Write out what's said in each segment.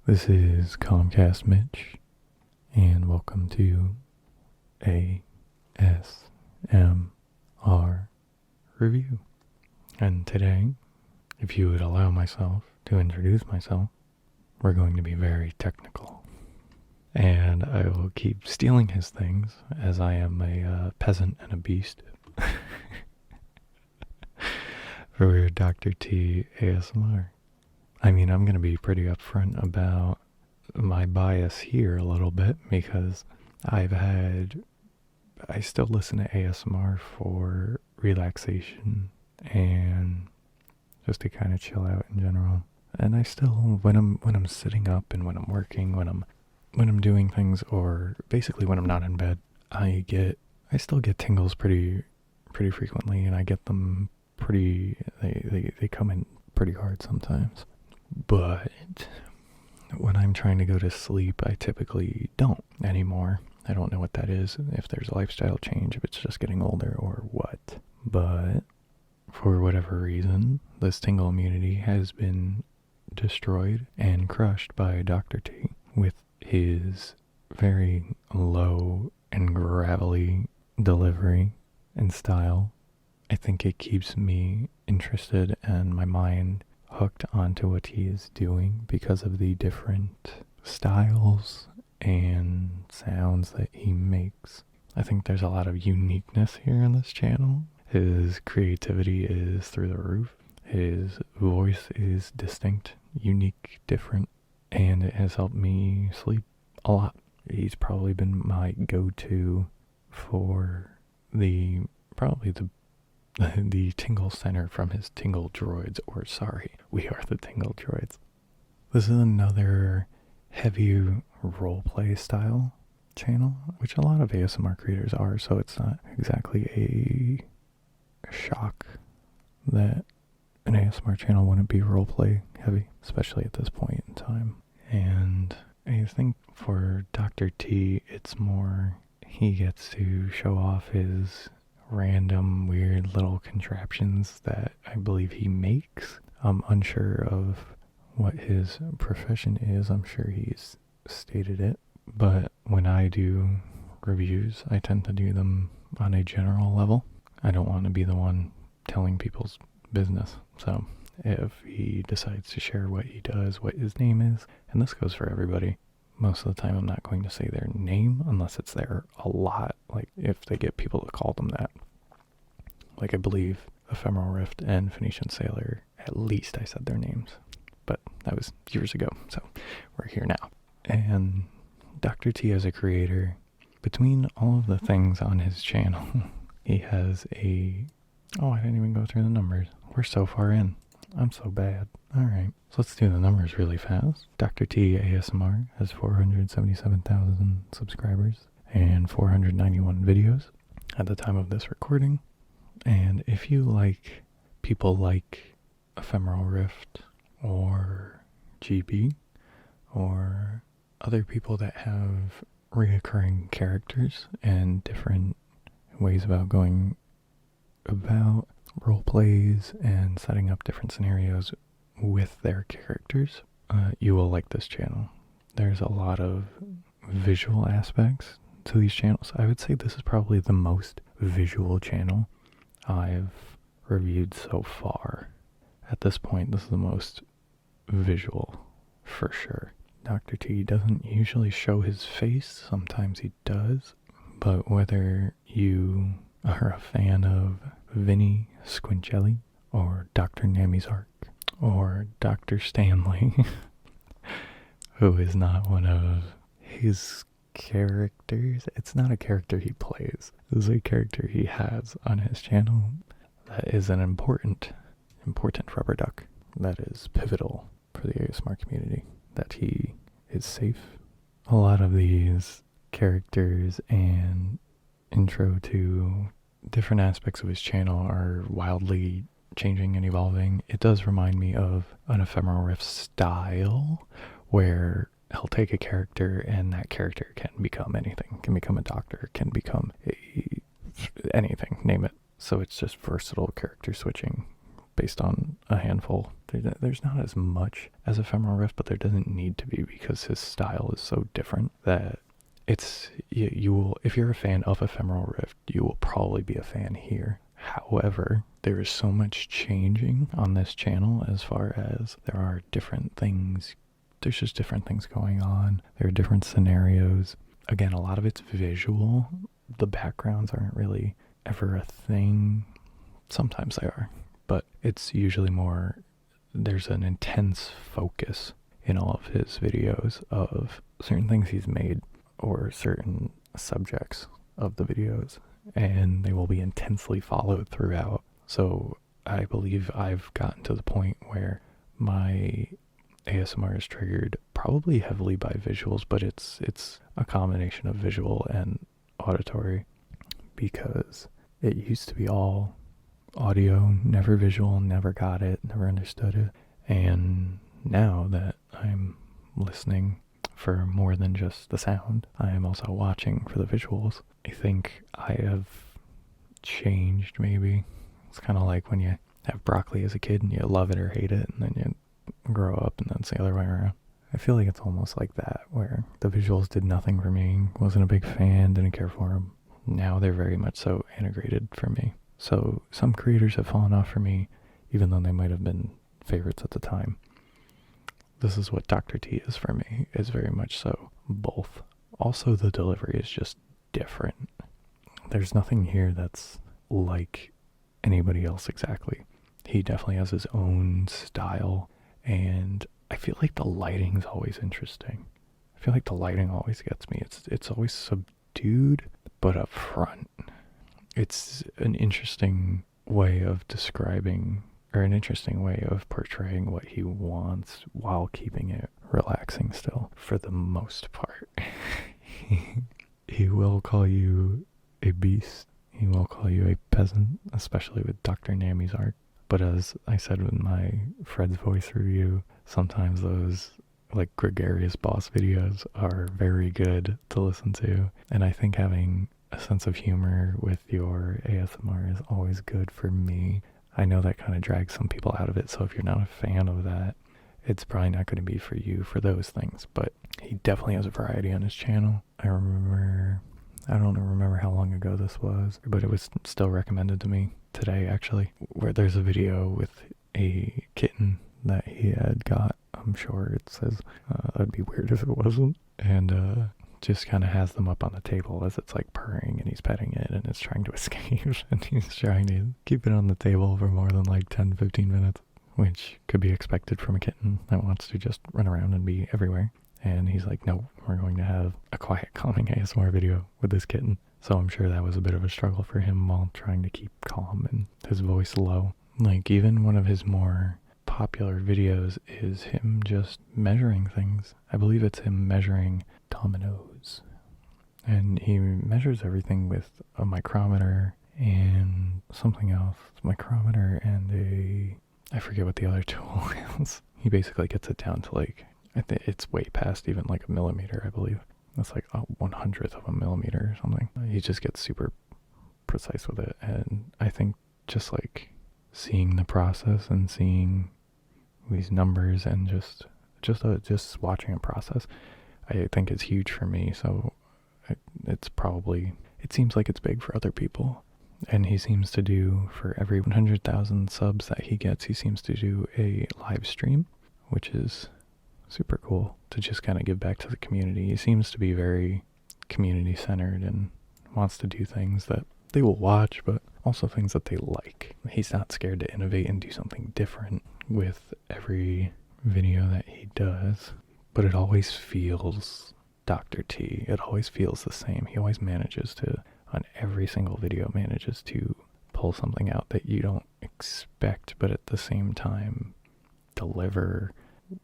This is CalmCast Mitch, and welcome to ASMR Review. And today, if you would allow myself to introduce myself, we're going to be very technical. And I will keep stealing his things, as I am a peasant and a beast. For Dr. T ASMR. I mean, I'm going to be pretty upfront about my bias here a little bit because I still listen to ASMR for relaxation and just to kind of chill out in general. And I still, when I'm sitting up and when I'm working, when I'm doing things, or basically when I'm not in bed, I still get tingles pretty frequently, and I get them they come in pretty hard sometimes. But when I'm trying to go to sleep, I typically don't anymore. I don't know what that is, if there's a lifestyle change, if it's just getting older or what. But for whatever reason, this tingle immunity has been destroyed and crushed by Dr. T with his very low and gravelly delivery and style. I think it keeps me interested and my mind hooked onto what he is doing because of the different styles and sounds that he makes. I think there's a lot of uniqueness here in this channel. His creativity is through the roof. His voice is distinct, unique, different, and it has helped me sleep a lot. He's probably been my go-to for the tingle center from his tingle droids, or sorry, we are the tingle droids. This is another heavy roleplay style channel, which a lot of ASMR creators are, so it's not exactly a shock that an ASMR channel wouldn't be roleplay heavy, especially at this point in time. And I think for Dr. T, it's more he gets to show off his random weird little contraptions that I believe he makes. I'm unsure of what his profession is. I'm sure he's stated it, but when I do reviews, I tend to do them on a general level. I don't want to be the one telling people's business. So if he decides to share what he does, what his name is, and this goes for everybody, most of the time I'm not going to say their name unless it's there a lot, like if they get people to call them that. Like I believe Ephemeral Rift and Phoenician Sailor, at least I said their names. But that was years ago, so we're here now. And Dr. T as a creator, between all of the things on his channel, he has I didn't even go through the numbers. We're so far in. I'm so bad. Alright, so let's do the numbers really fast. Dr. T ASMR has 477,000 subscribers and 491 videos at the time of this recording. And if you like people like Ephemeral Rift or GB or other people that have reoccurring characters and different ways about going about role plays and setting up different scenarios with their characters, you will like this channel. There's a lot of visual aspects to these channels. I would say this is probably the most visual channel I've reviewed so far. At this point, this is the most visual for sure. Dr. T doesn't usually show his face. Sometimes he does. But whether you are a fan of Vinny Squincelli or Dr. Namizark or Dr. Stanley, who is not one of his characters. It's not a character he plays. This is a character he has on his channel that is an important rubber duck that is pivotal for the ASMR community, that he is safe. A lot of these characters and intro to different aspects of his channel are wildly changing and evolving. It does remind me of an Ephemeral Rift style where he'll take a character and that character can become anything. Can become a doctor, can become anything, name it. So it's just versatile character switching based on a handful. There's not as much as Ephemeral Rift, but there doesn't need to be because his style is so different that you will, if you're a fan of Ephemeral Rift, you will probably be a fan here. However, there is so much changing on this channel as far as there are different things. There's just different things going on. There are different scenarios. Again, a lot of it's visual. The backgrounds aren't really ever a thing. Sometimes they are, but it's usually more, there's an intense focus in all of his videos of certain things he's made or certain subjects of the videos, and they will be intensely followed throughout. So I believe I've gotten to the point where my ASMR is triggered probably heavily by visuals, but it's a combination of visual and auditory, because it used to be all audio, never visual, never got it, never understood it. And now that I'm listening for more than just the sound, I am also watching for the visuals. I think I have changed, maybe. It's kind of like when you have broccoli as a kid and you love it or hate it, and then you grow up and then it's the other way around. I feel like it's almost like that, where the visuals did nothing for me, wasn't a big fan, didn't care for them. Now they're very much so integrated for me. So some creators have fallen off for me, even though they might have been favorites at the time. This is what Dr. T is for me, is very much so both. Also, the delivery is just different. There's nothing here that's like anybody else exactly. He definitely has his own style, and I feel like the lighting's always interesting. I feel like the lighting always gets me. It's always subdued, but up front. It's an interesting way of describing, or an interesting way of portraying what he wants while keeping it relaxing still, for the most part. He will call you a beast. He will call you a peasant, especially with Dr. Nami's art. But as I said in my Fred's Voice review, sometimes those like gregarious boss videos are very good to listen to. And I think having a sense of humor with your ASMR is always good for me. I know that kind of drags some people out of it, so if you're not a fan of that, it's probably not going to be for you for those things. But he definitely has a variety on his channel. I don't remember how long ago this was, but it was still recommended to me today, actually, where there's a video with a kitten that he had got. I'm sure it says, that'd be weird if it wasn't. And just kind of has them up on the table as it's like purring, and he's petting it and it's trying to escape, and he's trying to keep it on the table for more than like 10-15 minutes, which could be expected from a kitten that wants to just run around and be everywhere. And he's like, no, we're going to have a quiet, calming ASMR video with this kitten. So I'm sure that was a bit of a struggle for him while trying to keep calm and his voice low. Like, even one of his more popular videos is him just measuring things. I believe it's him measuring dominoes. And he measures everything with a micrometer and something else. Micrometer and I forget what the other tool is. He basically gets it down to like, I think it's way past even like a millimeter, I believe. That's like a 1/100th of a millimeter or something. He just gets super precise with it. And I think just like seeing the process and seeing these numbers and just watching a process, I think is huge for me. So it seems like it's big for other people. And he seems to do, for every 100,000 subs that he gets, he seems to do a live stream, which is super cool to just kind of give back to the community. He seems to be very community centered and wants to do things that they will watch, but also things that they like. He's not scared to innovate and do something different with every video that he does, but it always feels Dr. T. It always feels the same. He always manages to, on every single video, manages to pull something out that you don't expect, but at the same time deliver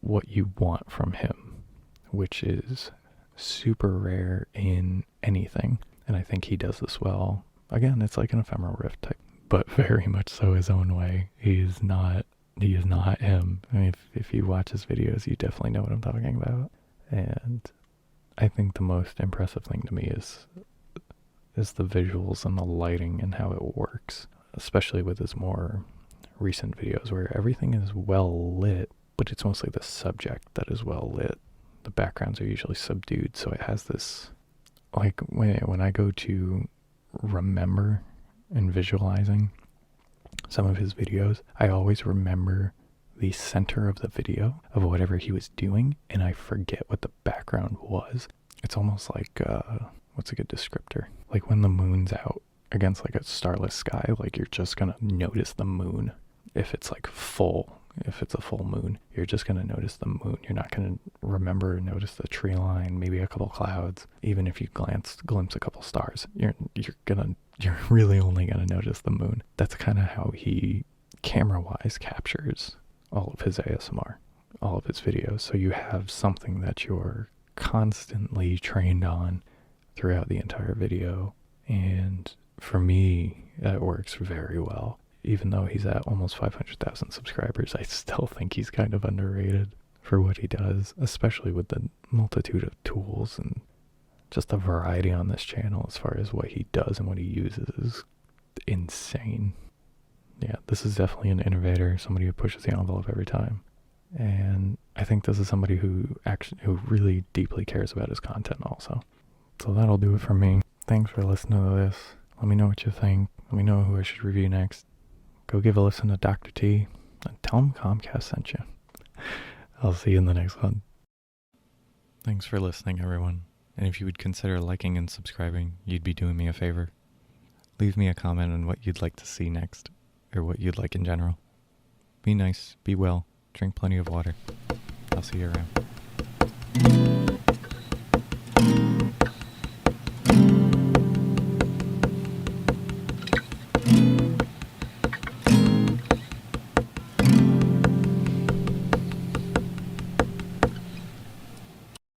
what you want from him, which is super rare in anything. And I think he does this well. Again, it's like an Ephemeral Rift type, but very much so his own way. He is not him. I mean, if you watch his videos, you definitely know what I'm talking about. And I think the most impressive thing to me is the visuals and the lighting and how it works, especially with his more recent videos where everything is well lit, but it's mostly the subject that is well lit. The backgrounds are usually subdued, so it has this, like when I go to remember and visualizing some of his videos, I always remember the center of the video of whatever he was doing, and I forget what the background was. It's almost like, what's a good descriptor? Like when the moon's out against like a starless sky, like you're just gonna notice the moon. If it's like if it's a full moon, you're just gonna notice the moon. You're not gonna remember or notice the tree line, maybe a couple clouds. Even if you glimpse a couple stars, you're really only gonna notice the moon. That's kind of how he camera-wise captures all of his ASMR, all of his videos. So you have something that you're constantly trained on throughout the entire video. And for me, that works very well. Even though he's at almost 500,000 subscribers, I still think he's kind of underrated for what he does, especially with the multitude of tools and just the variety on this channel as far as what he does and what he uses is insane. Yeah, this is definitely an innovator, somebody who pushes the envelope every time. And I think this is somebody who really deeply cares about his content also. So that'll do it for me. Thanks for listening to this. Let me know what you think. Let me know who I should review next. Go give a listen to Dr. T and tell him CalmCast sent you. I'll see you in the next one. Thanks for listening, everyone. And if you would consider liking and subscribing, you'd be doing me a favor. Leave me a comment on what you'd like to see next, or what you'd like in general. Be nice, be well, drink plenty of water. I'll see you around.